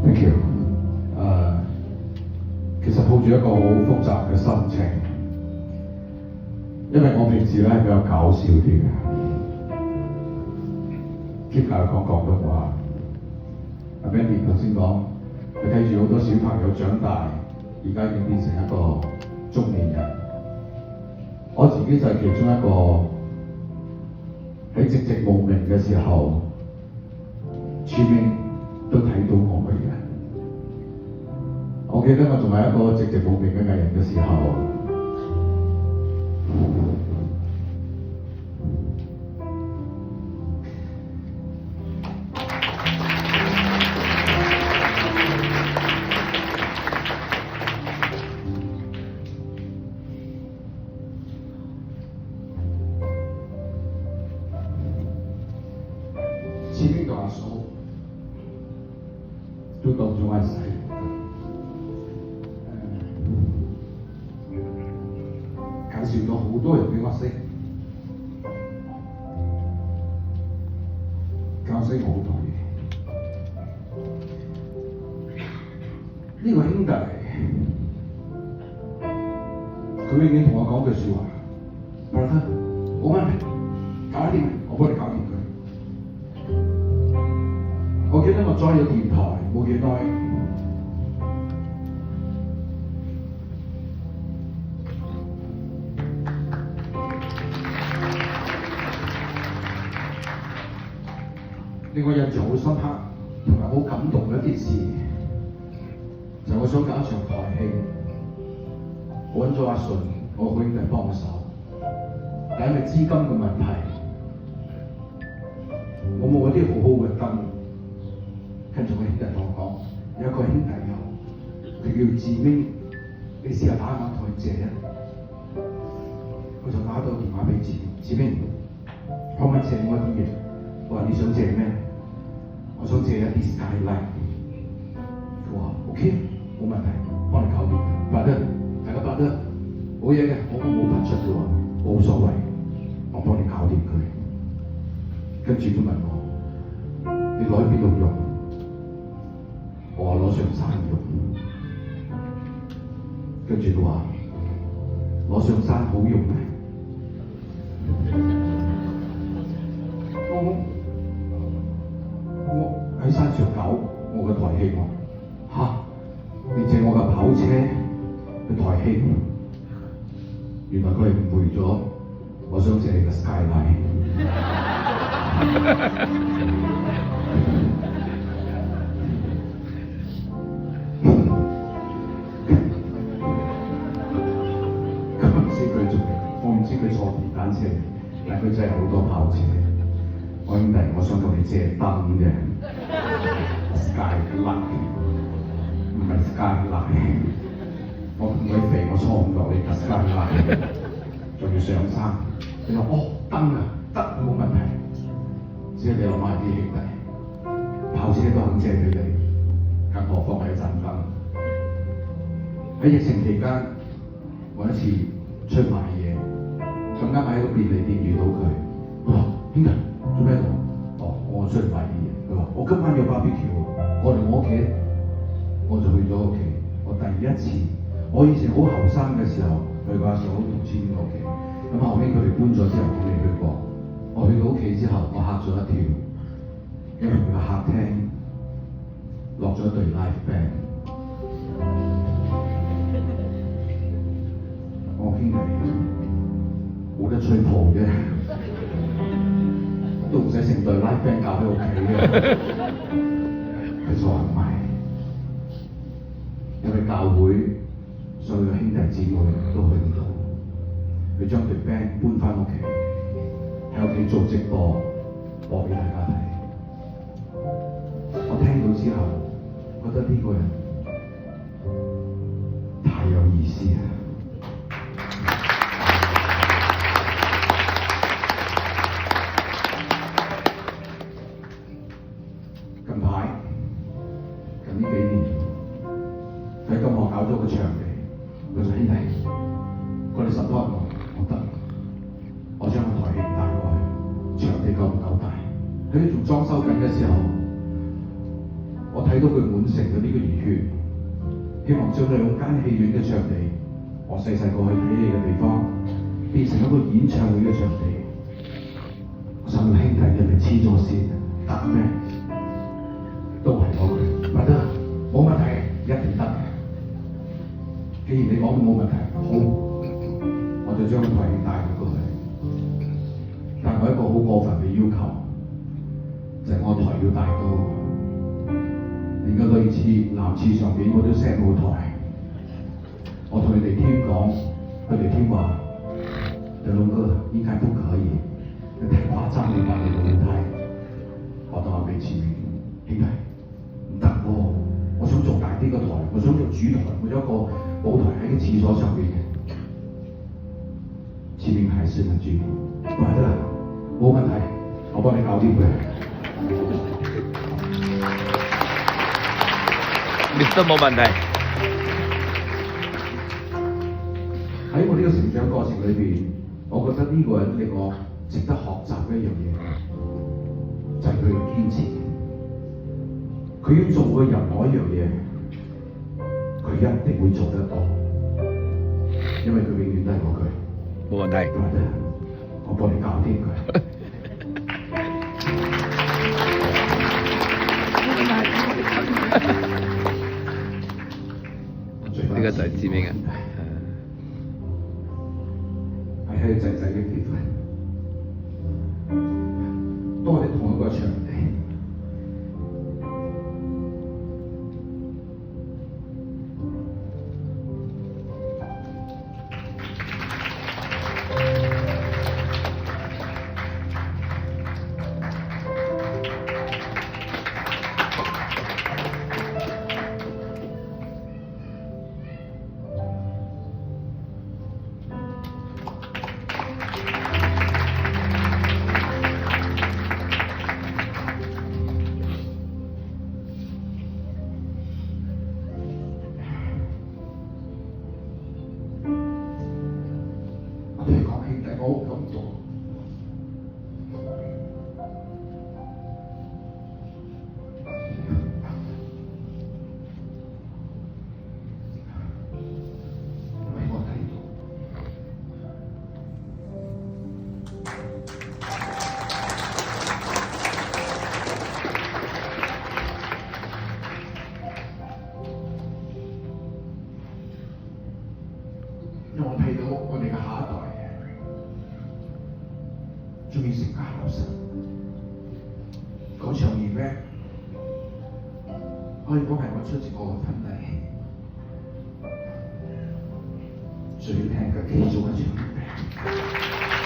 Thank you。其實抱住一個好複雜嘅心情，因為我平時咧比較搞笑啲嘅，兼教講廣東話。阿 Benny 頭先講，佢睇住好多小朋友長大，而家已經變成一個中年人。我自己就係其中一個喺寂寂無名嘅時候，處境都睇到我嘅人。我記得我仲係一個寂寂無名嘅藝人嘅時候，前面個阿嫂都當咗我係細。介紹咗好多人俾我識，教識我好多嘢。呢個兄弟，佢已經同我講句説話，我覺得冇問題，搞掂，我幫你搞掂佢。我記得我 join 咗電台冇幾耐。令我印象好深刻，同埋好感動嘅一件事，就係我想搞一場台慶，我揾咗阿順，我個兄弟幫手，但因為資金嘅問題，我冇嗰啲好好嘅燈。跟住我兄弟同我講，有一個兄弟有，佢叫志明，你試下打電話同佢借啊！我就打到電話俾志明，可唔可以借我啲嘢？我話你想借咩？我想借一啲 skyline。佢話 OK， 冇問題，幫你搞掂。伯德，大家伯德，冇嘢嘅，我都冇發出嘅喎，冇所謂，我幫你搞掂佢。跟住佢問我，你攞去邊度用？我話攞上山用。跟住佢話攞上山好用咩？我喺山上搞我嘅台慶喎，你借我架跑車去台慶？原來佢係誤會咗，我想借你嘅 skyline。我唔知佢坐電單車，但佢真係好多跑車。我兄弟，我想同你借燈啫 ，skyline 唔係 skyline。我咁鬼肥，我坐唔落你架 skyline， 仲要上山。你話哦燈啊，得冇問題。只係你諗下啲兄弟，跑車都肯借俾你，更何況係一盞燈。喺疫情期間，我一次出去買嘢。咁啱喺個便利店遇到佢，我話兄弟做咩度？哦，我出去買啲嘢。佢話我今晚有 BBQ， 我嚟我屋企，我就去咗屋企。我第一次，我以前好後生嘅時候去過阿嫂同千屋企，咁後尾佢哋搬咗之後，我未去過。我去到屋企之後，我嚇咗一跳，因為佢個客廳落咗對 live band。我兄弟。冇得吹蒲啫，都唔使成隊 live band 教喺屋企嘅。佢就話唔係，因為教會所有嘅兄弟姊妹都去唔到，佢將隊 band 搬翻屋企，喺屋企做直播播俾大家睇。我聽到之後，覺得呢個人太有意思啦。近呢幾年喺金學搞咗個場地，佢就兄弟，我哋10多人我得，我將個台慶帶過去，場地夠唔夠大？喺佢仲裝修緊嘅時候，我睇睇到佢滿城嘅呢個熱血，希望將兩間戲院嘅場地，我細細個去睇戲嘅地方，變成一個演唱會嘅場地。我想兄弟你咪黐咗線，得咩？都係嗰句，唔得，冇問題，一定得嘅。既然你講到冇問題，好，我就將台帶佢過去。但我一個好過分嘅要求，就係我台要大到，連個類似男廁上面我都 set 舞台。我同佢哋添講，佢哋添話，德龍哥應該不可以，你太誇張了吧你個舞台。我當我俾錢兄弟，唔得喎，我想做大啲個台，我想做主台，我有一個舞台喺個廁所上邊嘅。前面還是那句，唔得啦，冇問題，我幫你搞掂佢。Mr. 冇問題。喺我呢個成長過程裏邊，我覺得呢個人令我值得學習嘅一樣嘢，就係佢嘅堅持。佢要做嘅任何一樣嘢，佢一定會做得到，因為佢永遠都係嗰句。冇問題。我幫你搞掂佢。呢個就係致命嘅。係喺仔仔嘅結婚，都係同一個場地。我好感動。俾我睇到。因為我睇到我哋嘅下一代。終於成家立室，嗰場 event 可以講係我出席我嘅婚禮最靚嘅其中一場 event。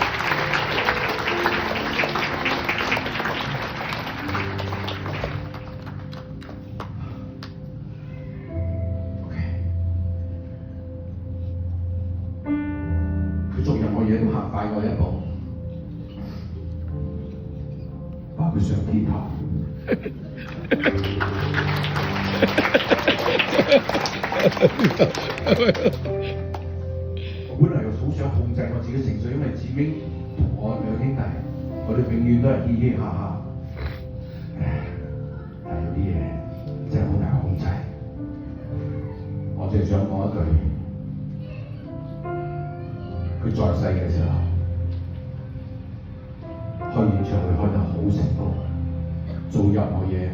佢做任何嘢都行快我一步。佢上天堂。我本來好想控制我自己情緒，因為子英同我兩兄弟，我哋永遠都係嘻嘻哈哈。但係有啲嘢真係好難控制。我淨係想講一句，佢在世嘅時候。開演唱會開得好成功，做任何嘢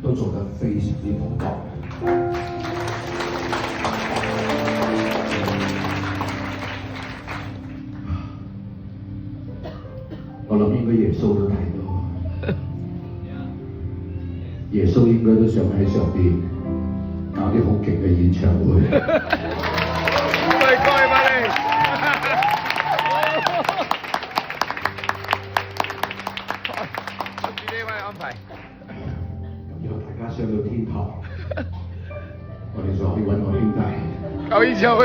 都做得非常之妥當。我諗應該耶穌都睇到，耶穌應該都想喺上邊搞啲好勁嘅演唱會。以後大家上到天堂，我哋就可以揾我兄弟搞演唱會。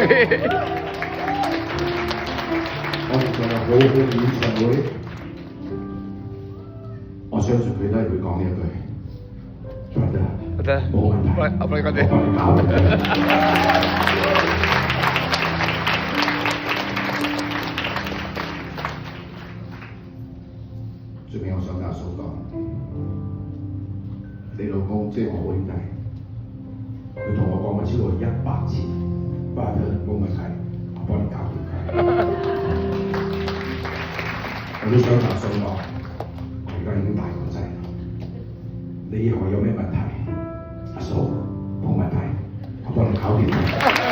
我哋仲有好好嘅演唱會，我相信佢都係會講呢一句，得，冇問題，我幫你搞掂。最尾我想大嫂講，你老公即係我好兄弟。我都想答信我，我而家已經大個仔，你以後有咩問題，阿嫂冇問題，我幫你搞掂。